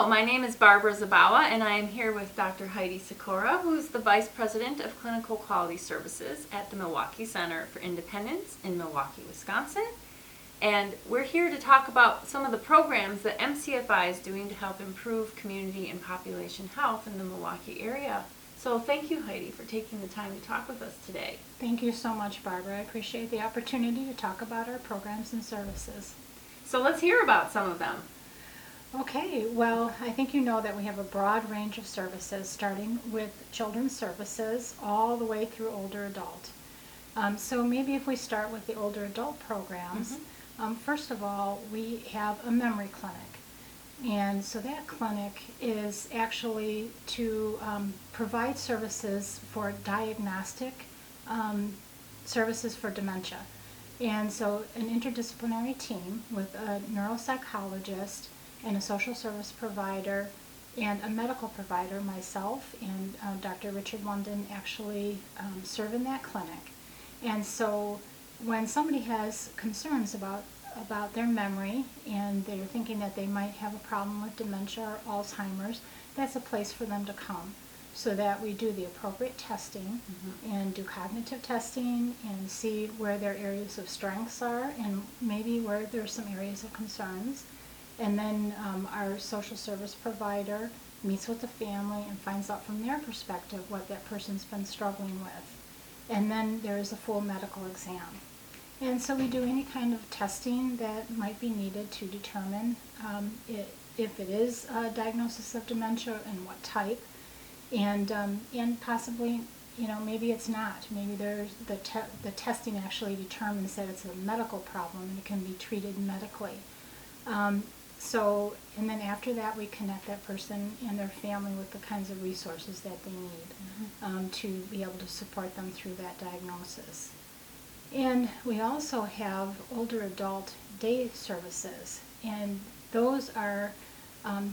my name is Barbara Zabawa, and I am here with Dr. Heidi Sykora, who is the Vice President of Clinical Quality Services at the Milwaukee Center for Independence in Milwaukee, Wisconsin. And we're here to talk about some of the programs that MCFI is doing to help improve community and population health in the Milwaukee area. So thank you, Heidi, for taking the time to talk with us today. Thank you so much, Barbara. I appreciate the opportunity to talk about our programs and services. So let's hear about some of them. Okay, well, I think you know that we have a broad range of services, starting with children's services all the way through older adult. So maybe if we start with the older adult programs, first of all, we have a memory clinic. And so that clinic is actually to provide services for diagnostic services for dementia. And so an interdisciplinary team with a neuropsychologist and a social service provider and a medical provider, myself and Dr. Richard London actually serve in that clinic. And so when somebody has concerns about their memory and they're thinking that they might have a problem with dementia or Alzheimer's, that's a place for them to come, so that we do the appropriate testing and do cognitive testing and see where their areas of strengths are and maybe where there's some areas of concerns. And then our social service provider meets with the family and finds out from their perspective what that person's been struggling with. And then there is a full medical exam. And so we do any kind of testing that might be needed to determine if it is a diagnosis of dementia and what type. And possibly, maybe it's not. Maybe there's the testing actually determines that it's a medical problem and it can be treated medically. And then after that, we connect that person and their family with the kinds of resources that they need to be able to support them through that diagnosis. And we also have older adult day services, and those are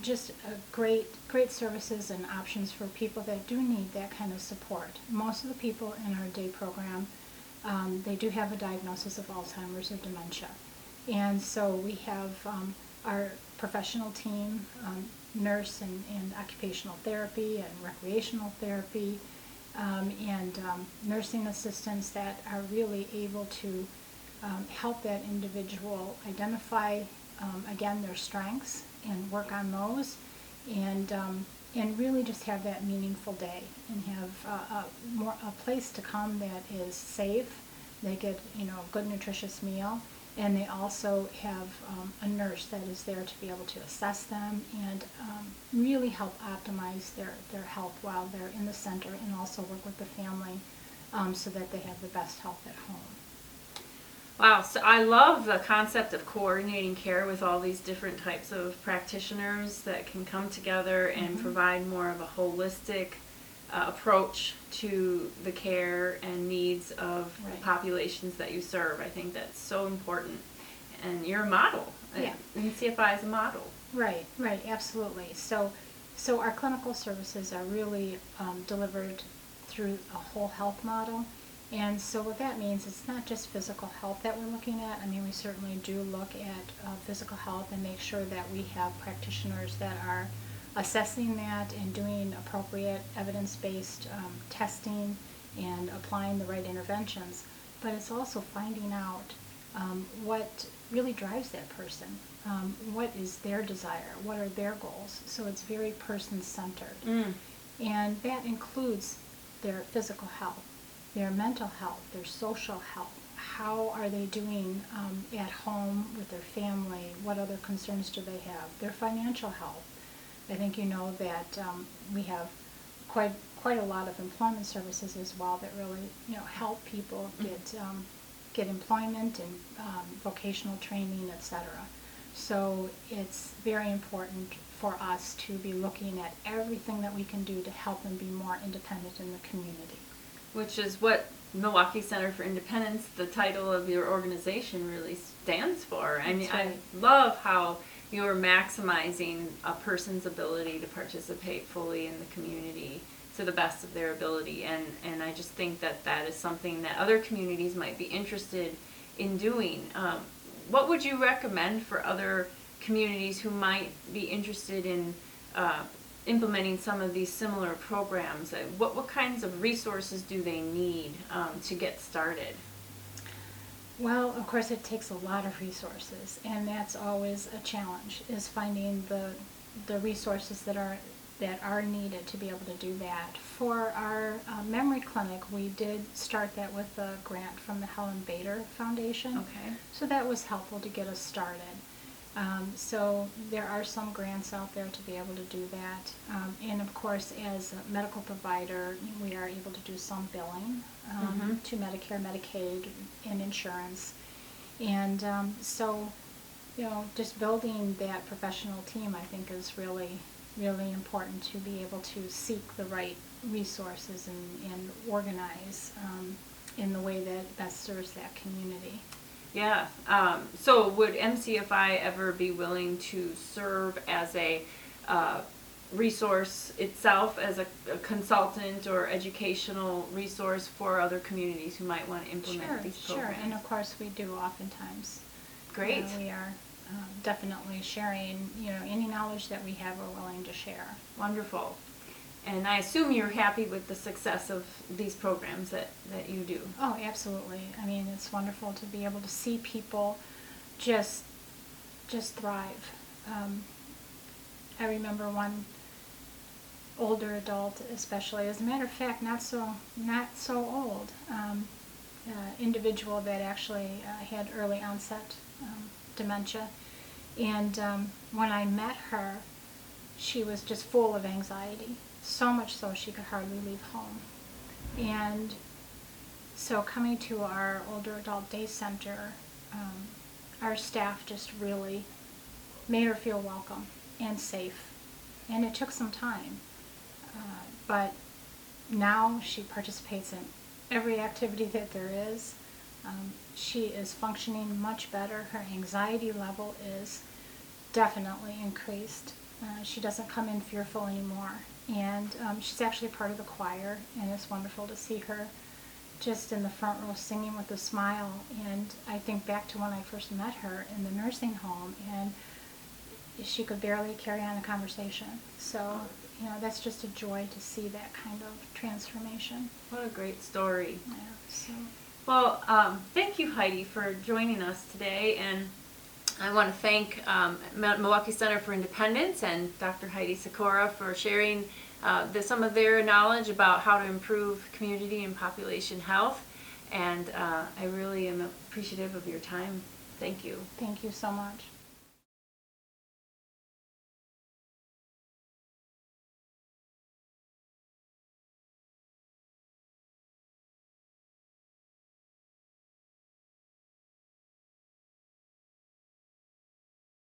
just great services and options for people that do need that kind of support. Most of the people in our day program, they do have a diagnosis of Alzheimer's or dementia. And so we have our professional team, nurse and occupational therapy and recreational therapy, and nursing assistants that are really able to help that individual identify, again, their strengths and work on those, and really just have that meaningful day and have a place to come that is safe. They get a good nutritious meal, and they also have a nurse that is there to be able to assess them and really help optimize their health while they're in the center, and also work with the family so that they have the best health at home. Wow, so I love the concept of coordinating care with all these different types of practitioners that can come together and provide more of a holistic approach to the care and needs of the populations that you serve. I think that's so important. And you're a model. Yeah. MCFI is a model. Right, absolutely. So our clinical services are really delivered through a whole health model. And so what that means, it's not just physical health that we're looking at. I mean, we certainly do look at physical health and make sure that we have practitioners that are assessing that and doing appropriate evidence-based testing and applying the right interventions. But it's also finding out what really drives that person. What is their desire? What are their goals? So it's very person-centered. And that includes their physical health, their mental health, their social health. How are they doing at home with their family? What other concerns do they have? Their financial health. I think you know that we have quite a lot of employment services as well that really help people get employment and vocational training, etc. So it's very important for us to be looking at everything that we can do to help them be more independent in the community. Which is what Milwaukee Center for Independence, the title of your organization, really stands for. I mean, right. I love how you're maximizing a person's ability to participate fully in the community to the best of their ability, and I just think that is something that other communities might be interested in doing. What would you recommend for other communities who might be interested in implementing some of these similar programs? What kinds of resources do they need to get started? Well, of course, it takes a lot of resources, and that's always a challenge, is finding the resources that are needed to be able to do that. For our memory clinic, we did start that with a grant from the Helen Bader Foundation. Okay. So that was helpful to get us started. So there are some grants out there to be able to do that. And of course, as a medical provider, we are able to do some billing to Medicare, Medicaid, and insurance. And so, just building that professional team, I think, is really, really important to be able to seek the right resources and organize in the way that best serves that community. Yeah. So would MCFI ever be willing to serve as a resource itself, as a consultant or educational resource for other communities who might want to implement these programs? Sure. And of course we do oftentimes. Great. We are definitely sharing, any knowledge that we have, we're willing to share. Wonderful. And I assume you're happy with the success of these programs that you do. Oh, absolutely. I mean, it's wonderful to be able to see people just thrive. I remember one older adult, especially, as a matter of fact, not so old, individual that actually had early onset dementia. And when I met her, she was just full of anxiety. So much so she could hardly leave home. And so coming to our older adult day center, our staff just really made her feel welcome and safe. And it took some time. But now she participates in every activity that there is. She is functioning much better. Her anxiety level is definitely increased. She doesn't come in fearful anymore. And she's actually part of the choir, and it's wonderful to see her just in the front row singing with a smile. And I think back to when I first met her in the nursing home, and she could barely carry on a conversation. So, that's just a joy to see that kind of transformation. What a great story. Yeah, so. Well, thank you, Heidi, for joining us today, and I want to thank Milwaukee Center for Independence and Dr. Heidi Sykora for sharing some of their knowledge about how to improve community and population health. And I really am appreciative of your time. Thank you. Thank you so much.